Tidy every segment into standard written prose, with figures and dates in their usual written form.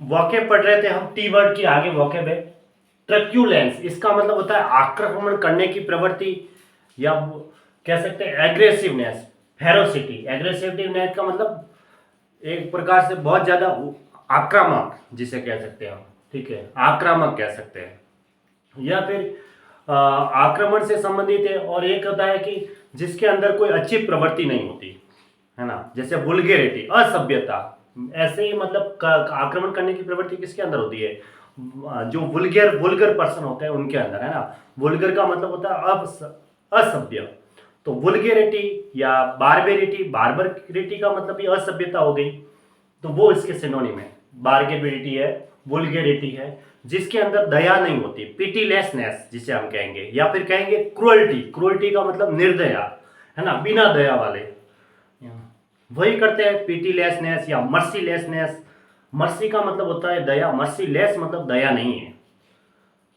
Vocab पढ़ रहे थे हम, टी वर्ड के आगे वॉकेब है। ट्रक्यूलेंस, इसका मतलब होता है आक्रमण करने की प्रवृत्ति, या कह सकते हैं एग्रेसिवनेस। फेरोसिटी, एग्रेसिवनेस का मतलब एक प्रकार से बहुत ज्यादा आक्रामक जिसे कह सकते हैं हम, ठीक है, आक्रामक कह सकते हैं। या फिर आक्रमण से संबंधित है। और एक होता है कि जिसके अंदर कोई अच्छी प्रवृत्ति नहीं होती है ना, जैसे वुल्गैरिटी, असभ्यता। ऐसे ही मतलब आक्रमण करने की प्रवृत्ति किसके अंदर होती है? जो वुल्गर वुल्गर पर्सन होते हैं उनके अंदर, है ना। वुल्गर का मतलब होता है असभ्य। तो वुल्गैरिटी या बार्बेरिटी, बार्बरिटी का मतलब ये असभ्यता हो गई, तो वो इसके सिनोनिम है। बार्बेरिटी है, वुल्गैरिटी है, जिसके अंदर दया नहीं होती, पिटीलेसनेस जिसे हम कहेंगे, या फिर कहेंगे क्रुअल्टी। क्रुअल्टी का मतलब निर्दया, है ना, बिना दया वाले, वही करते हैं पिटीलेसनेस या मर्सीलेसनेस। मर्सी का मतलब होता है दया, मर्सीलेस मतलब दया नहीं है।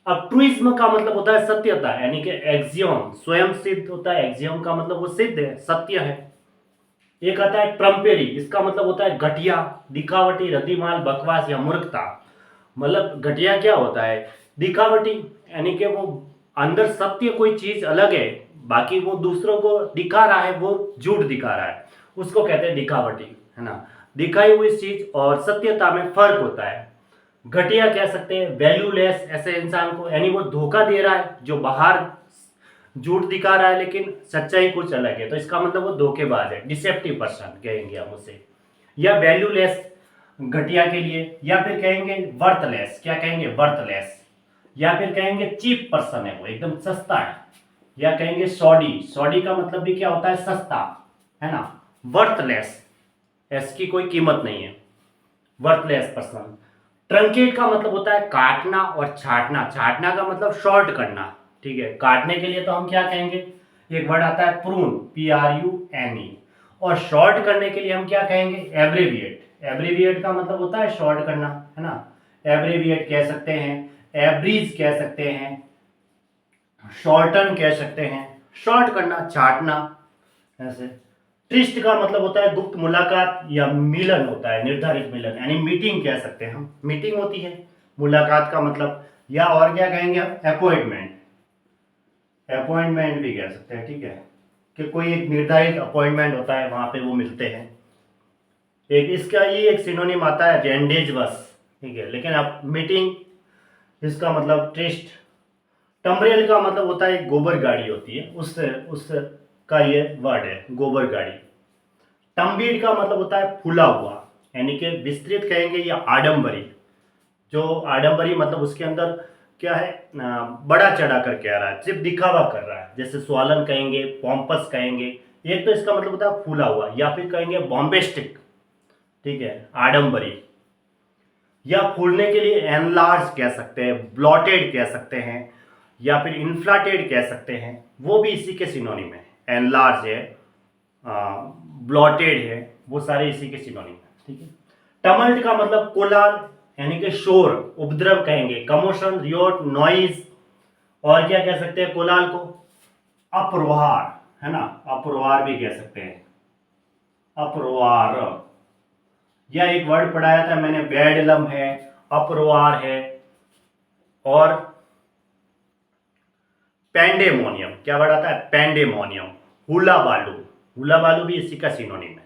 अब ट्रूइज्म का मतलब होता है सत्यता, यानी कि एक्सियम, स्वयं सिद्ध होता है। एक्सियम का मतलब वो सिद्ध है, सत्य है। एक आता है ट्रम्पेरी, इसका मतलब होता है घटिया, दिखावटी, रद्दीमाल, बकवास या मूर्खता। मतलब घटिया क्या होता है? दिखावटी, यानी कि वो अंदर सत्य कोई चीज अलग है, बाकी वो दूसरों को दिखा रहा है, वो झूठ दिखा रहा है, उसको कहते हैं दिखावटी, है ना। दिखाई हुई चीज और सत्यता में फर्क होता है। घटिया कह सकते हैं वैल्यूलेस ऐसे इंसान को, यानी वो धोखा दे रहा है, जो बाहर झूठ दिखा रहा है लेकिन सच्चाई कुछ अलग है, तो इसका मतलब वो धोखेबाज है, डिसेप्टिव पर्सन कहेंगे हम उसे। या वैल्यूलेस घटिया के लिए, या फिर कहेंगे वर्थलेस, क्या कहेंगे, वर्थलेस। या फिर कहेंगे चीप पर्सन है, वो एकदम सस्ता है। या कहेंगे सॉडी, सॉडी का मतलब भी क्या होता है, सस्ता, है ना। वर्थलेस, इसकी कोई कीमत नहीं है, वर्थलेस पर्सन। ट्रंकेट का मतलब होता है काटना और छाटना। छाटना का मतलब शॉर्ट करना, ठीक है। काटने के लिए तो हम क्या कहेंगे, एक वर्ड आता है प्रून, PRUNE। और शॉर्ट करने के लिए हम क्या कहेंगे, एब्रीविएट। एब्रीविएट का मतलब होता है शॉर्ट करना, है ना। एब्रीविएट कह सकते हैं, एब्रीज कह सकते हैं, शॉर्टन कह सकते हैं, शॉर्ट करना, छाटना, ऐसे। ट्रिस्ट का मतलब होता है गुप्त मुलाकात या मिलन होता है, निर्धारित मिलन, यानी मीटिंग कह सकते हैं हम, मीटिंग होती है मुलाकात का मतलब। या और क्या कहेंगे हम, अपॉइंटमेंट, अपॉइंटमेंट भी कह सकते हैं, ठीक है, कि कोई एक निर्धारित अपॉइंटमेंट होता है, वहां पे वो मिलते हैं। एक इसका ये एक सिनोनिम आता है जेंडेज बस, ठीक है, लेकिन अब मीटिंग, इसका मतलब ट्रिस्ट। टम्बरेल का मतलब होता है गोबर गाड़ी होती है, उस का ये वर्ड है, गोबर गाड़ी। टम्बीड का मतलब होता है फूला हुआ, यानी कि विस्तृत कहेंगे, या आडंबरी। जो आडंबरी मतलब उसके अंदर क्या है, बड़ा चढ़ा कर कह रहा है, सिर्फ दिखावा कर रहा है, जैसे स्वालन कहेंगे, पॉम्पस कहेंगे। एक तो इसका मतलब होता है फूला हुआ, या फिर कहेंगे बॉम्बेस्टिक, ठीक है, आडंबरी। या फूलने के लिए एनलार्ज कह सकते हैं, ब्लॉटेड कह सकते हैं, या फिर इन्फ्लाटेड कह सकते हैं, वो भी इसी के सिनोनिम है। एनलार्ज है, ब्लॉटेड है, वो सारे इसी के सिनोनिम है, ठीक है। टमल्ट का मतलब कोलाहल, यानी कि शोर, उपद्रव कहेंगे, कमोशन, रियोट, नॉइज। और क्या कह सकते हैं कोलाहल को, अप्रवार, है ना, अप्रवार भी कह सकते हैं, अप्रवार। या एक वर्ड पढ़ाया था मैंने, बेडलम है, अप्रवार है, और पेंडेमोनियम, क्या वर्ड आता है, पेंडेमोनियम। हुला बालू, हुला बालू भी इसी का सिनोनिम है,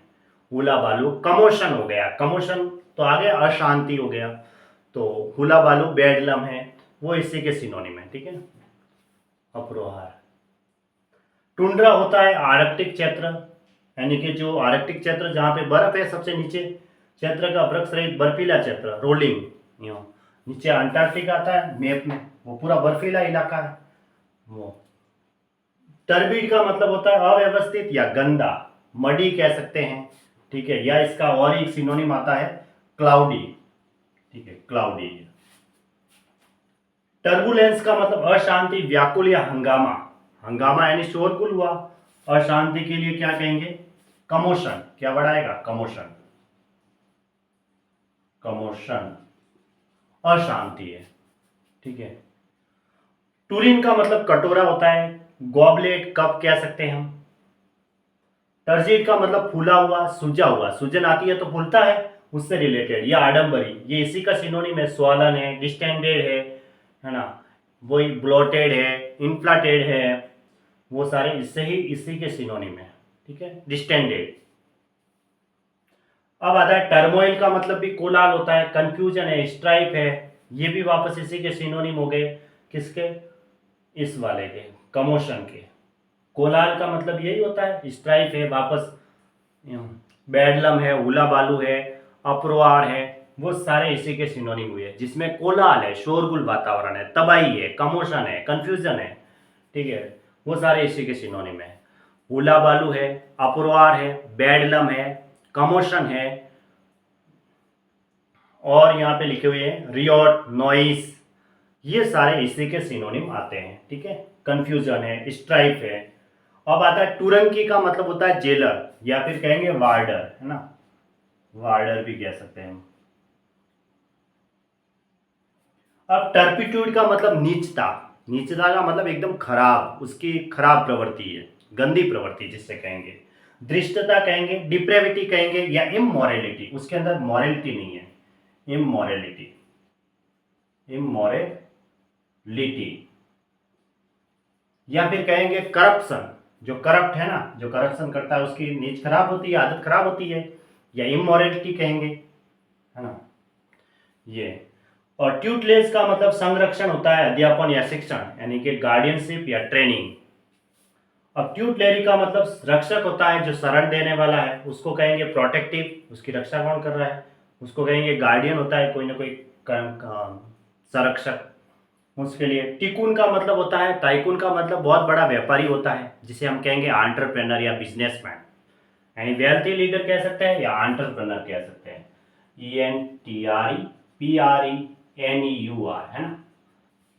हुला बालू। कमोशन हो गया, कमोशन तो आ गया, अशांति हो गया, तो हुला बालू बेडलम है, वो इसी के सिनोनिम है, ठीक है, अप्रोहार। टुंड्रा होता है आर्कटिक क्षेत्र, यानी कि जो आर्कटिक क्षेत्र जहाँ पे बर्फ है सबसे नीचे, क्षेत्र का वृक्ष रहित बर्फीला क्षेत्र, रोलिंग। नीचे अंटार्कटिका आता है मैप में, वो पूरा बर्फीला इलाका है वो। टर्बिड का मतलब होता है अव्यवस्थित या गंदा, मडी कह सकते हैं, ठीक है। या इसका और एक सिनोनिम आता है क्लाउडी, ठीक है, क्लाउडी। टर्बुलेंस का मतलब अशांति, व्याकुल या हंगामा। हंगामा यानी शोरगुल हुआ, अशांति के लिए क्या कहेंगे, कमोशन। क्या बढ़ाएगा, कमोशन, कमोशन, अशांति है, ठीक है। टूरिन का मतलब कटोरा होता है, गॉबलेट, कप कह सकते हैं हम। टर्जिड का मतलब फूला हुआ, सूजा हुआ, सूजन आती है तो फूलता है, उससे रिलेटेड, या आडम्बरी, ये इसी का सिनोनिम है। स्वालन है, डिस्टेंडेड है ना, वही ब्लोटेड है, इन्फ्लाटेड है, वो सारे इससे ही इसी के सिनोनिम है, ठीक है, डिस्टेंडेड। अब आता है टर्मोइल का मतलब भी कोलाहल होता है, कंफ्यूजन है, स्ट्राइप है, ये भी वापस इसी के सिनोनिम हो गए, किसके, इस वाले के, कमोशन के। कोलाहल का मतलब यही होता है, स्ट्राइप है, वापस बेडलम है, हुला बालू है, अप्रवार है, वो सारे इसी के सिनोनिम हुए, जिसमें कोलाहल है, शोरगुल वातावरण है, तबाही है, कमोशन है, कंफ्यूजन है, ठीक है, वो सारे इसी के सिनोनिम है। हुला बालू है, अप्रवार है, बेडलम है, कमोशन है, और यहाँ पे लिखे हुए हैं रियोट, नॉइस, ये सारे इसी के सिनोनिम आते हैं, ठीक है। कंफ्यूजन है, स्ट्राइप है। अब आता है टुरंकी का मतलब होता है जेलर, या फिर कहेंगे वार्डर, है ना, वार्डर भी कह सकते हैं। अब टर्पिट्यूड का मतलब नीचता, नीचता का मतलब एकदम खराब, उसकी खराब प्रवृत्ति है, गंदी प्रवृत्ति जिससे कहेंगे। दृष्टता कहेंगे, डिप्रेविटी कहेंगे, या इमोरलिटी, उसके अंदर मॉरलिटी नहीं है, इमोरलिटी, इमोरलिटी। या फिर कहेंगे करप्शन, जो करप्ट है ना, जो करप्शन करता है उसकी नीच खराब होती है, आदत खराब होती है, या इमोरलिटी कहेंगे, है ना, ये। और ट्यूटलेज का मतलब संरक्षण होता है, अध्यापन या शिक्षण, यानी कि गार्डियनशिप या ट्रेनिंग। अब ट्यूटलेरी का मतलब रक्षक होता है, जो शरण देने वाला है, उसको कहेंगे प्रोटेक्टिव, उसकी रक्षा कौन कर रहा है, उसको कहेंगे गार्डियन होता है, कोई ना कोई संरक्षक उसके लिए। टिकुन का मतलब होता है, टाइकुन का मतलब बहुत बड़ा व्यापारी होता है, जिसे हम कहेंगे एंटरप्रेन्योर या बिजनेसमैन, यानी वेल्थी लीडर कह सकते हैं या एंटरप्रेन्योर कह सकते हैं। ENTREPRENEUR, है ना,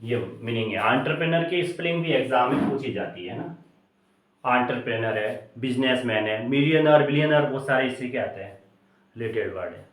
ये मीनिंग है। एंटरप्रेन्योर की स्पेलिंग भी एग्जाम में पूछी जाती है ना, एंटरप्रेन्योर है, बिजनेसमैन है, मिलियनर, बिलियनर, वो सारे इसी के आते हैं, रिलेटेड वर्ड है।